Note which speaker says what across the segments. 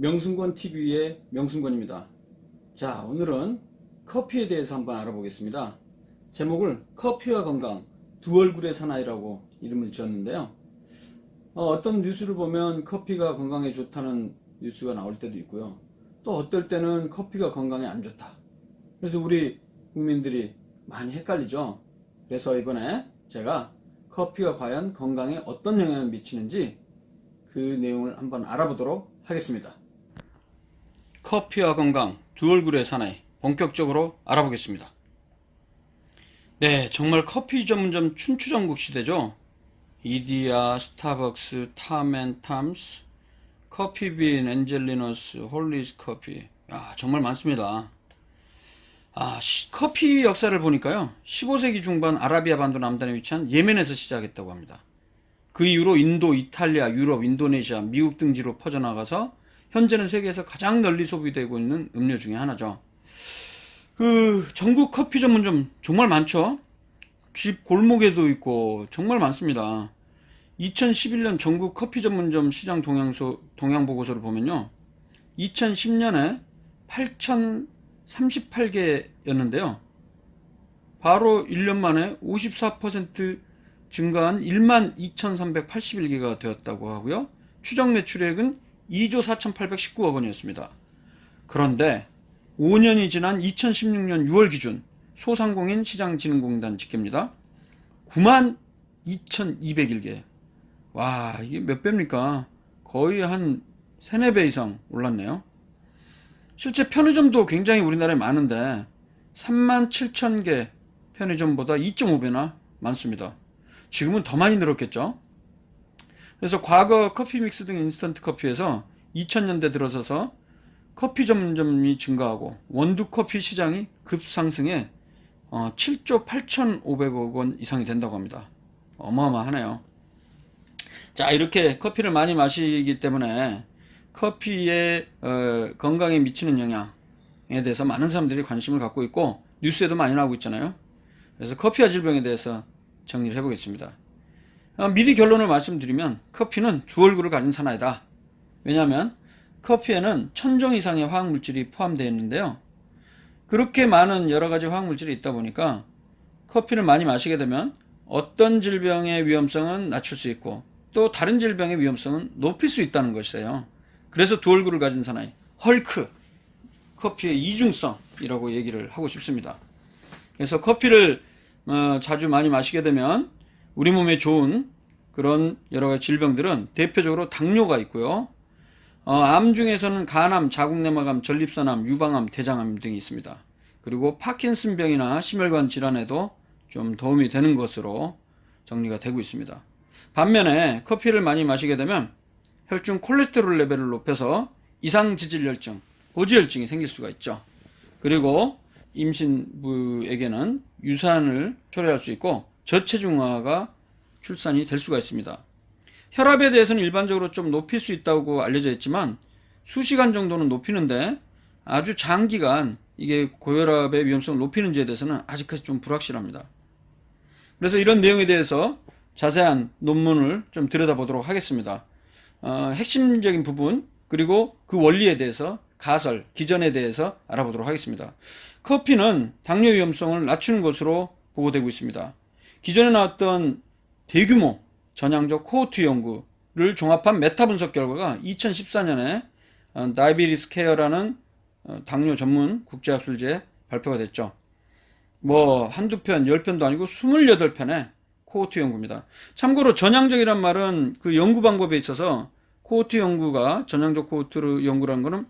Speaker 1: 명순권 TV의 명순권입니다. 자, 오늘은 커피에 대해서 한번 알아보겠습니다. 제목을 커피와 건강 두 얼굴의 사나이라고 이름을 지었는데요. 어떤 뉴스를 보면 커피가 건강에 좋다는 뉴스가 나올 때도 있고요. 또 어떨 때는 커피가 건강에 안 좋다. 그래서 우리 국민들이 많이 헷갈리죠. 그래서 이번에 제가 커피가 과연 건강에 어떤 영향을 미치는지 그 내용을 한번 알아보도록 하겠습니다. 커피와 건강 두 얼굴의 사나이 본격적으로 알아보겠습니다. 네, 정말 커피 전문점 춘추전국 시대죠. 이디야, 스타벅스, 탐앤탐스, 커피빈, 엔젤리너스, 홀리스 커피. 정말 많습니다. 커피 역사를 보니까요, 15세기 중반 아라비아 반도 남단에 위치한 예멘에서 시작했다고 합니다. 그 이후로 인도, 이탈리아, 유럽, 인도네시아, 미국 등지로 퍼져나가서 현재는 세계에서 가장 널리 소비되고 있는 음료 중에 하나죠. 전국 커피 전문점 정말 많죠. 집 골목에도 있고 정말 많습니다. 2011년 전국 커피 전문점 시장 동향 보고서를 보면요, 2010년에 8,038개였는데요. 바로 1년 만에 54% 증가한 12,381개가 되었다고 하고요. 추정 매출액은 2조 4,819억 원이었습니다. 그런데 5년이 지난 2016년 6월 기준 소상공인 시장진흥공단 집계입니다. 92,201개. 와, 이게 몇 배입니까? 거의 한 3, 4배 이상 올랐네요. 실제 편의점도 굉장히 우리나라에 많은데 37,000개 편의점보다 2.5배나 많습니다. 지금은 더 많이 늘었겠죠? 그래서 과거 커피 믹스 등 인스턴트 커피에서 2000년대 들어서서 커피 전문점이 증가하고 원두 커피 시장이 급상승해 7조 8,500억 원 이상이 된다고 합니다. 어마어마하네요. 자, 이렇게 커피를 많이 마시기 때문에 커피의 건강에 미치는 영향에 대해서 많은 사람들이 관심을 갖고 있고 뉴스에도 많이 나오고 있잖아요. 그래서 커피와 질병에 대해서 정리를 해보겠습니다. 미리 결론을 말씀드리면 커피는 두 얼굴을 가진 사나이다. 왜냐하면 커피에는 1000종 이상의 화학물질이 포함되어 있는데요. 그렇게 많은 여러가지 화학물질이 있다 보니까 커피를 많이 마시게 되면 어떤 질병의 위험성은 낮출 수 있고 또 다른 질병의 위험성은 높일 수 있다는 것이에요. 그래서 두 얼굴을 가진 사나이, 헐크, 커피의 이중성이라고 얘기를 하고 싶습니다. 그래서 커피를 자주 많이 마시게 되면 우리 몸에 좋은 그런 여러 가지 질병들은 대표적으로 당뇨가 있고요. 암 중에서는 간암, 자궁내막암, 전립선암, 유방암, 대장암 등이 있습니다. 그리고 파킨슨병이나 심혈관 질환에도 좀 도움이 되는 것으로 정리가 되고 있습니다. 반면에 커피를 많이 마시게 되면 혈중 콜레스테롤 레벨을 높여서 이상지질혈증, 고지혈증이 생길 수가 있죠. 그리고 임신부에게는 유산을 초래할 수 있고 저체중아가 출산이 될 수가 있습니다. 혈압에 대해서는 일반적으로 좀 높일 수 있다고 알려져 있지만 수시간 정도는 높이는데 아주 장기간 이게 고혈압의 위험성을 높이는지에 대해서는 아직까지 좀 불확실합니다. 그래서 이런 내용에 대해서 자세한 논문을 좀 들여다보도록 하겠습니다. 핵심적인 부분 그리고 그 원리에 대해서 가설, 기전에 대해서 알아보도록 하겠습니다. 커피는 당뇨 위험성을 낮추는 것으로 보고되고 있습니다. 기존에 나왔던 대규모 전향적 코호트 연구를 종합한 메타 분석 결과가 2014년에 다이비티스 케어라는 당뇨 전문 국제학술지에 발표가 됐죠. 한두 편, 10편도 아니고 28편의 코호트 연구입니다. 참고로 전향적이란 말은 그 연구 방법에 있어서 코호트 연구가 전향적 코호트 연구라는 거는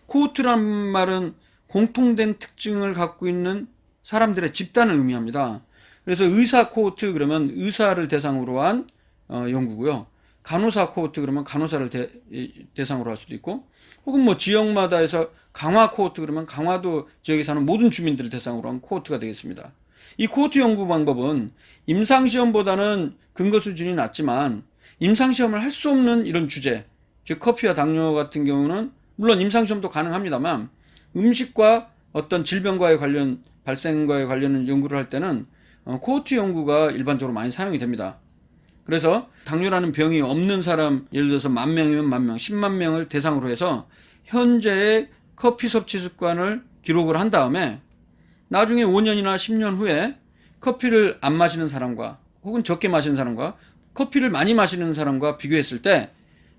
Speaker 1: 코호트란 말은 공통된 특징을 갖고 있는 사람들의 집단을 의미합니다. 그래서 의사 코호트 그러면 의사를 대상으로 한 연구고요. 간호사 코호트 그러면 간호사를 대상으로 할 수도 있고, 혹은 지역마다 해서 강화 코호트 그러면 강화도 지역에 사는 모든 주민들을 대상으로 한 코호트가 되겠습니다. 이 코호트 연구 방법은 임상시험보다는 근거 수준이 낮지만 임상시험을 할 수 없는 이런 주제, 즉 커피와 당뇨 같은 경우는 물론 임상시험도 가능합니다만 음식과 어떤 질병과의 관련, 발생과의 관련 연구를 할 때는 코호트 연구가 일반적으로 많이 사용이 됩니다. 그래서 당뇨라는 병이 없는 사람, 예를 들어서 10,000명이면 10,000명, 10만 명을 대상으로 해서 현재의 커피 섭취 습관을 기록을 한 다음에 나중에 5년이나 10년 후에 커피를 안 마시는 사람과 혹은 적게 마시는 사람과 커피를 많이 마시는 사람과 비교했을 때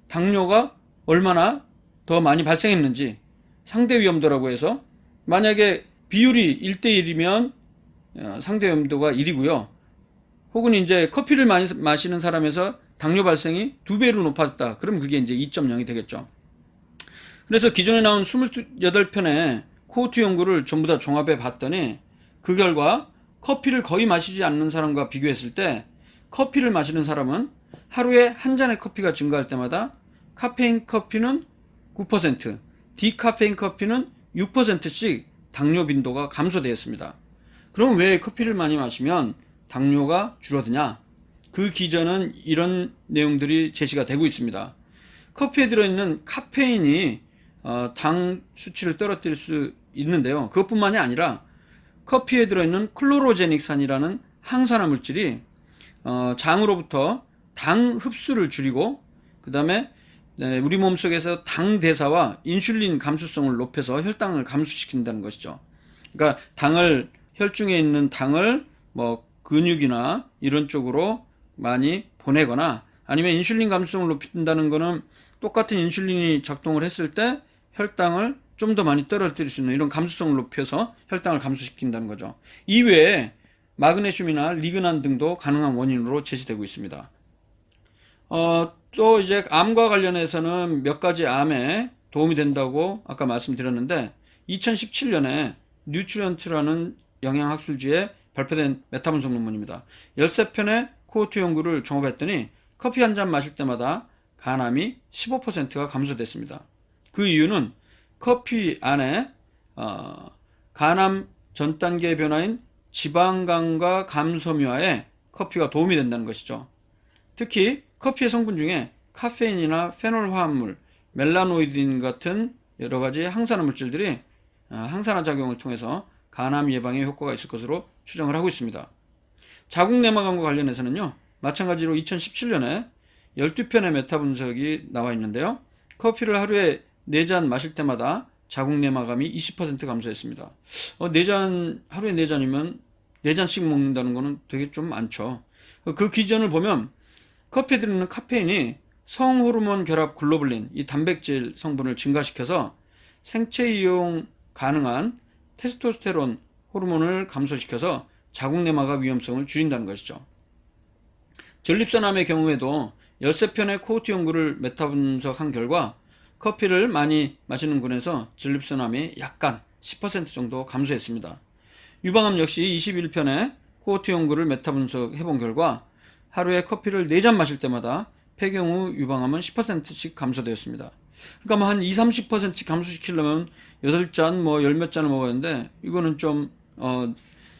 Speaker 1: 당뇨가 얼마나 더 많이 발생했는지 상대 위험도라고 해서 만약에 비율이 1대1이면 상대 위험도가 1이고요. 혹은 이제 커피를 많이 마시는 사람에서 당뇨 발생이 2배로 높아졌다. 그럼 그게 이제 2.0이 되겠죠. 그래서 기존에 나온 28편의 코호트 연구를 전부 다 종합해 봤더니 그 결과 커피를 거의 마시지 않는 사람과 비교했을 때 커피를 마시는 사람은 하루에 한 잔의 커피가 증가할 때마다 카페인 커피는 9%, 디카페인 커피는 6%씩 당뇨 빈도가 감소되었습니다. 그럼 왜 커피를 많이 마시면 당뇨가 줄어드냐? 그 기전은 이런 내용들이 제시가 되고 있습니다. 커피에 들어있는 카페인이 당 수치를 떨어뜨릴 수 있는데요. 그것뿐만이 아니라 커피에 들어있는 클로로제닉산이라는 항산화 물질이 장으로부터 당 흡수를 줄이고 그 다음에 우리 몸속에서 당 대사와 인슐린 감수성을 높여서 혈당을 감소시킨다는 것이죠. 그러니까 혈중에 있는 당을 뭐 근육이나 이런 쪽으로 많이 보내거나 아니면 인슐린 감수성을 높인다는 거는 똑같은 인슐린이 작동을 했을 때 혈당을 좀 더 많이 떨어뜨릴 수 있는 이런 감수성을 높여서 혈당을 감소시킨다는 거죠. 이외에 마그네슘이나 리그난 등도 가능한 원인으로 제시되고 있습니다. 또 이제 암과 관련해서는 몇 가지 암에 도움이 된다고 아까 말씀드렸는데 2017년에 뉴트리언트라는 영양학술지에 발표된 메타분석 논문입니다. 13편의 코호트 연구를 종합했더니 커피 한 잔 마실 때마다 간암이 15%가 감소됐습니다. 그 이유는 커피 안에 간암 전 단계 변화인 지방간과 감섬유화에 커피가 도움이 된다는 것이죠. 특히 커피의 성분 중에 카페인이나 페놀 화합물, 멜라노이딘 같은 여러 가지 항산화 물질들이 항산화 작용을 통해서 간암 예방에 효과가 있을 것으로 추정을 하고 있습니다. 자궁 내막암과 관련해서는요, 마찬가지로 2017년에 12편의 메타 분석이 나와 있는데요. 커피를 하루에 4잔 마실 때마다 자궁 내막암이 20% 감소했습니다. 하루에 4잔이면 4잔씩 먹는다는 거는 되게 좀 많죠. 그 기전을 보면 커피에 들어있는 카페인이 성호르몬 결합 글로불린, 이 단백질 성분을 증가시켜서 생체 이용 가능한 테스토스테론 호르몬을 감소시켜서 자궁 내막암 위험성을 줄인다는 것이죠. 전립선암의 경우에도 13편의 코호트 연구를 메타 분석한 결과 커피를 많이 마시는 군에서 전립선암이 약간 10% 정도 감소했습니다. 유방암 역시 21편의 코호트 연구를 메타 분석해 본 결과 하루에 커피를 4잔 마실 때마다 폐경후 유방암은 10%씩 감소되었습니다. 그러니까 뭐 한 20-30%씩 감소시키려면 8잔, 뭐 10몇 잔을 먹어야 하는데 이거는 좀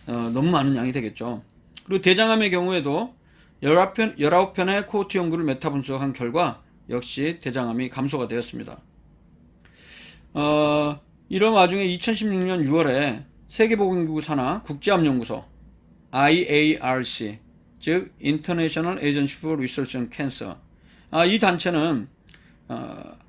Speaker 1: 너무 많은 양이 되겠죠. 그리고 대장암의 경우에도 19편의 코호트 연구를 메타 분석한 결과 역시 대장암이 감소가 되었습니다. 이런 와중에 2016년 6월에 세계보건기구 산하 국제암연구소 IARC, 즉 International Agency for Research on Cancer, 이 단체는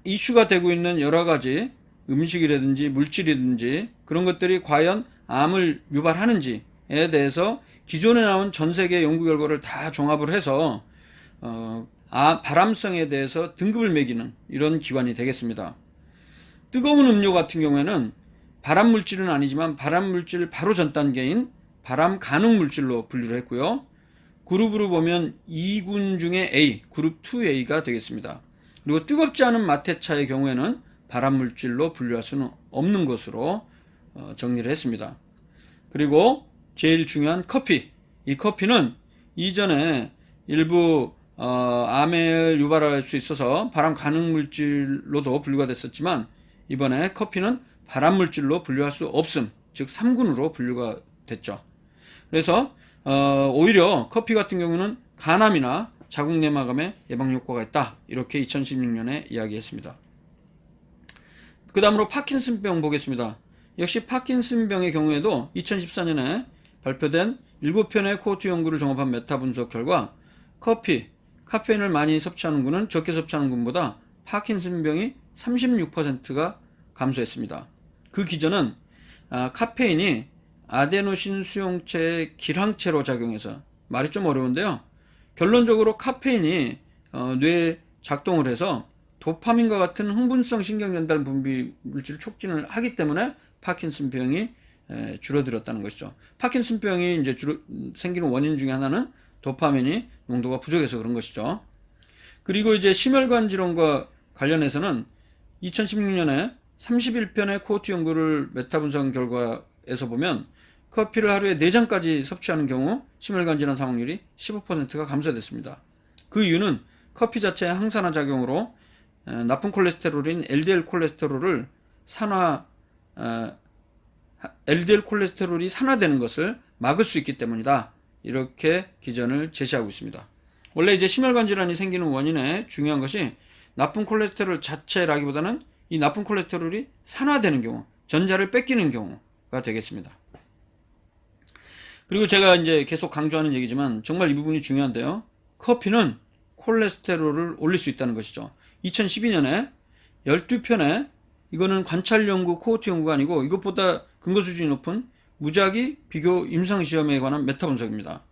Speaker 1: 이슈가 되고 있는 여러 가지 음식이라든지 물질이든지 그런 것들이 과연 암을 유발하는지에 대해서 기존에 나온 전 세계 연구 결과를 다 종합을 해서 발암성에 대해서 등급을 매기는 이런 기관이 되겠습니다. 뜨거운 음료 같은 경우에는 발암 물질은 아니지만 발암 물질 바로 전 단계인 발암 가능 물질로 분류를 했고요. 그룹으로 보면 2군 중에 A, 그룹 2A가 되겠습니다. 그리고 뜨겁지 않은 마테차의 경우에는 발암 물질로 분류할 수는 없는 것으로 정리를 했습니다. 그리고 제일 중요한 커피. 이 커피는 이전에 일부 암을 유발할 수 있어서 발암 가능 물질로도 분류가 됐었지만 이번에 커피는 발암 물질로 분류할 수 없음, 즉 3군으로 분류가 됐죠. 그래서 오히려 커피 같은 경우는 간암이나 자궁 내막암의 예방 효과가 있다, 이렇게 2016년에 이야기했습니다. 그 다음으로 파킨슨병 보겠습니다. 역시 파킨슨병의 경우에도 2014년에 발표된 7편의 코호트 연구를 종합한 메타 분석 결과 카페인을 많이 섭취하는 군은 적게 섭취하는 군보다 파킨슨병이 36%가 감소했습니다. 그 기전은 카페인이 아데노신 수용체의 길항체로 작용해서, 말이 좀 어려운데요. 결론적으로 카페인이 뇌에 작동을 해서 도파민과 같은 흥분성 신경전달 분비 물질 촉진을 하기 때문에 파킨슨병이 줄어들었다는 것이죠. 파킨슨병이 이제 생기는 원인 중에 하나는 도파민이 농도가 부족해서 그런 것이죠. 그리고 이제 심혈관 질환과 관련해서는 2016년에 31편의 코호트 연구를 메타 분석한 결과에서 보면 커피를 하루에 4잔까지 섭취하는 경우 심혈관 질환 사망률이 15%가 감소됐습니다. 그 이유는 커피 자체의 항산화 작용으로 나쁜 콜레스테롤인 LDL 콜레스테롤이 산화되는 것을 막을 수 있기 때문이다. 이렇게 기전을 제시하고 있습니다. 원래 이제 심혈관 질환이 생기는 원인에 중요한 것이 나쁜 콜레스테롤 자체라기보다는 이 나쁜 콜레스테롤이 산화되는 경우, 전자를 뺏기는 경우가 되겠습니다. 그리고 제가 이제 계속 강조하는 얘기지만 정말 이 부분이 중요한데요. 커피는 콜레스테롤을 올릴 수 있다는 것이죠. 2012년에 12편의, 이거는 관찰 연구, 코호트 연구가 아니고 이것보다 근거 수준이 높은 무작위 비교 임상시험에 관한 메타 분석입니다.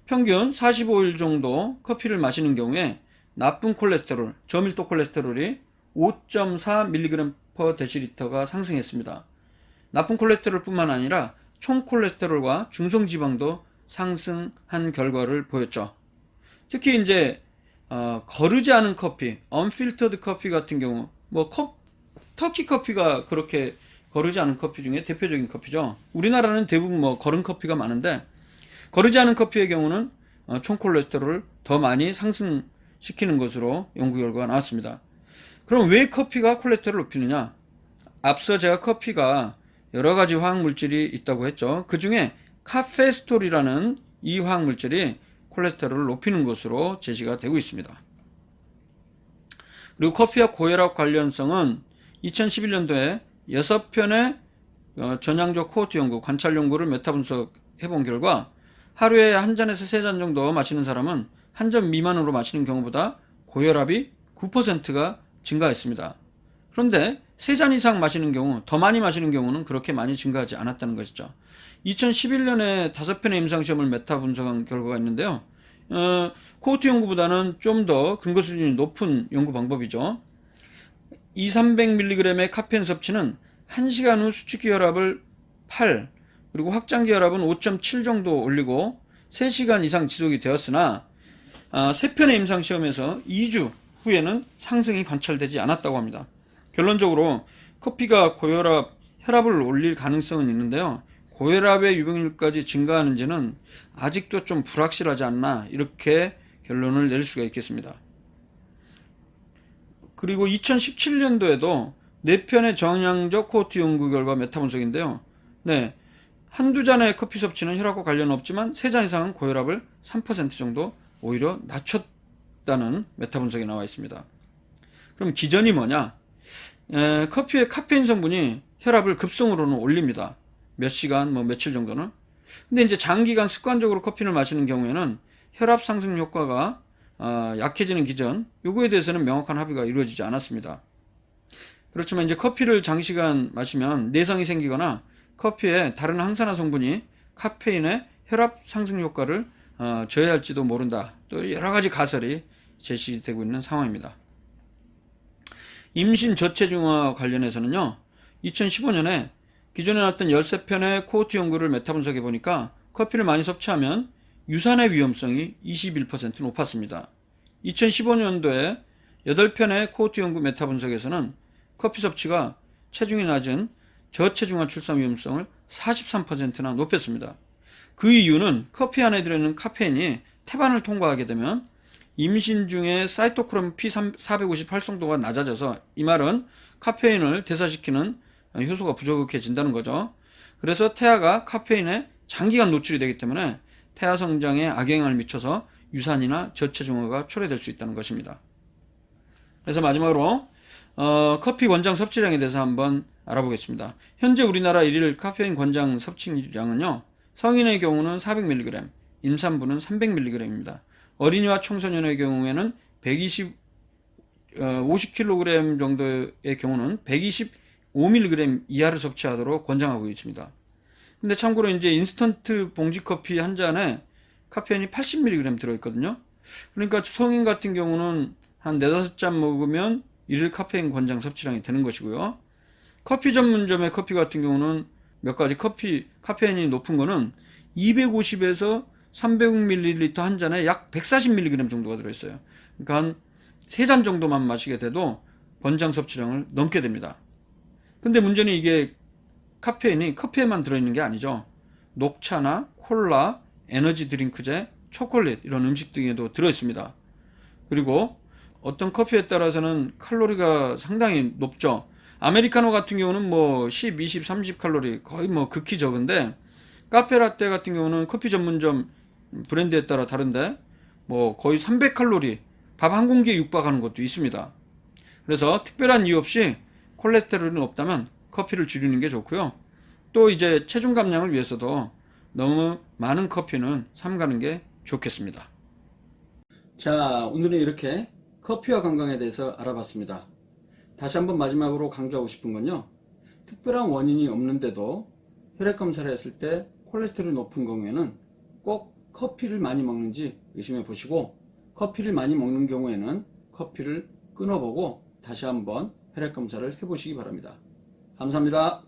Speaker 1: 평균 45일 정도 커피를 마시는 경우에 나쁜 콜레스테롤, 저밀도 콜레스테롤이 5.4mg/dl가 상승했습니다. 나쁜 콜레스테롤 뿐만 아니라 총 콜레스테롤과 중성지방도 상승한 결과를 보였죠. 특히 이제 거르지 않은 커피, 언필터드 커피 같은 경우, 터키 커피가 그렇게 거르지 않은 커피 중에 대표적인 커피죠. 우리나라는 대부분 거른 커피가 많은데, 거르지 않은 커피의 경우는 총 콜레스테롤을 더 많이 상승시키는 것으로 연구 결과가 나왔습니다. 그럼 왜 커피가 콜레스테롤을 높이느냐? 앞서 제가 커피가 여러 가지 화학 물질이 있다고 했죠. 그 중에 카페스톨이라는 이 화학 물질이 콜레스테롤을 높이는 것으로 제시가 되고 있습니다. 그리고 커피와 고혈압 관련성은 2011년도에 6편의 전향적 코호트 연구, 관찰 연구를 메타 분석해 본 결과 하루에 한 잔에서 3잔 정도 마시는 사람은 한 잔 미만으로 마시는 경우보다 고혈압이 9%가 증가했습니다. 그런데 3잔 이상 마시는 경우, 더 많이 마시는 경우는 그렇게 많이 증가하지 않았다는 것이죠. 2011년에 5편의 임상시험을 메타 분석한 결과가 있는데요. 코호트 연구보다는 좀 더 근거 수준이 높은 연구 방법이죠. 200-300mg의 카페인 섭취는 1시간 후 수축기 혈압을 8, 그리고 확장기 혈압은 5.7 정도 올리고 3시간 이상 지속이 되었으나 3편의 임상시험에서 2주 후에는 상승이 관찰되지 않았다고 합니다. 결론적으로 커피가 혈압을 올릴 가능성은 있는데요. 고혈압의 유병률까지 증가하는지는 아직도 좀 불확실하지 않나, 이렇게 결론을 내릴 수가 있겠습니다. 그리고 2017년도에도 4편의 정량적 코호트 연구 결과 메타 분석인데요. 한두 잔의 커피 섭취는 혈압과 관련은 없지만 3잔 이상은 고혈압을 3% 정도 오히려 낮췄다는 메타 분석이 나와 있습니다. 그럼 기전이 뭐냐? 커피의 카페인 성분이 혈압을 급성으로는 올립니다. 몇 시간, 며칠 정도는. 근데 이제 장기간 습관적으로 커피를 마시는 경우에는 혈압 상승 효과가 약해지는 기전, 요거에 대해서는 명확한 합의가 이루어지지 않았습니다. 그렇지만 이제 커피를 장시간 마시면 내성이 생기거나 커피에 다른 항산화 성분이 카페인의 혈압 상승 효과를 저해할지도 모른다. 또 여러 가지 가설이 제시되고 있는 상황입니다. 임신 저체중아 관련해서는요, 2015년에 기존에 나왔던 13편의 코호트 연구를 메타 분석해 보니까 커피를 많이 섭취하면 유산의 위험성이 21% 높았습니다. 2015년도에 8편의 코호트 연구 메타 분석에서는 커피 섭취가 체중이 낮은 저체중아 출산 위험성을 43%나 높였습니다. 그 이유는 커피 안에 들어있는 카페인이 태반을 통과하게 되면 임신 중에 사이토크롬 P450 활성도가 낮아져서, 이 말은 카페인을 대사시키는 효소가 부족해진다는 거죠. 그래서 태아가 카페인에 장기간 노출이 되기 때문에 태아 성장에 악영향을 미쳐서 유산이나 저체중아가 초래될 수 있다는 것입니다. 그래서 마지막으로 커피 권장 섭취량에 대해서 한번 알아보겠습니다. 현재 우리나라 일일 카페인 권장 섭취량은요, 성인의 경우는 400mg, 임산부는 300mg입니다. 어린이와 청소년의 경우에는 50kg 정도의 경우는 5mg 이하를 섭취하도록 권장하고 있습니다. 근데 참고로 이제 인스턴트 봉지 커피 한 잔에 카페인이 80mg 들어있거든요. 그러니까 성인 같은 경우는 한 4-5잔 먹으면 일일 카페인 권장 섭취량이 되는 것이고요. 커피 전문점의 커피 같은 경우는 몇 가지 카페인이 높은 거는 250에서 300ml 한 잔에 약 140mg 정도가 들어있어요. 그러니까 한 3잔 정도만 마시게 돼도 권장 섭취량을 넘게 됩니다. 근데 문제는 이게 카페인이 커피에만 들어있는 게 아니죠. 녹차나 콜라, 에너지 드링크제, 초콜릿 이런 음식 등에도 들어있습니다. 그리고 어떤 커피에 따라서는 칼로리가 상당히 높죠. 아메리카노 같은 경우는 뭐 10, 20, 30 칼로리 거의 뭐 극히 적은데 카페라떼 같은 경우는 커피 전문점 브랜드에 따라 다른데 뭐 거의 300 칼로리 밥 한 공기에 육박하는 것도 있습니다. 그래서 특별한 이유 없이 콜레스테롤이 높다면 커피를 줄이는 게 좋고요. 또 이제 체중 감량을 위해서도 너무 많은 커피는 삼가는 게 좋겠습니다. 자, 오늘은 이렇게 커피와 건강에 대해서 알아봤습니다. 다시 한번 마지막으로 강조하고 싶은 건요. 특별한 원인이 없는데도 혈액 검사를 했을 때 콜레스테롤이 높은 경우에는 꼭 커피를 많이 먹는지 의심해 보시고 커피를 많이 먹는 경우에는 커피를 끊어보고 다시 한번 혈액 검사를 해보시기 바랍니다. 감사합니다.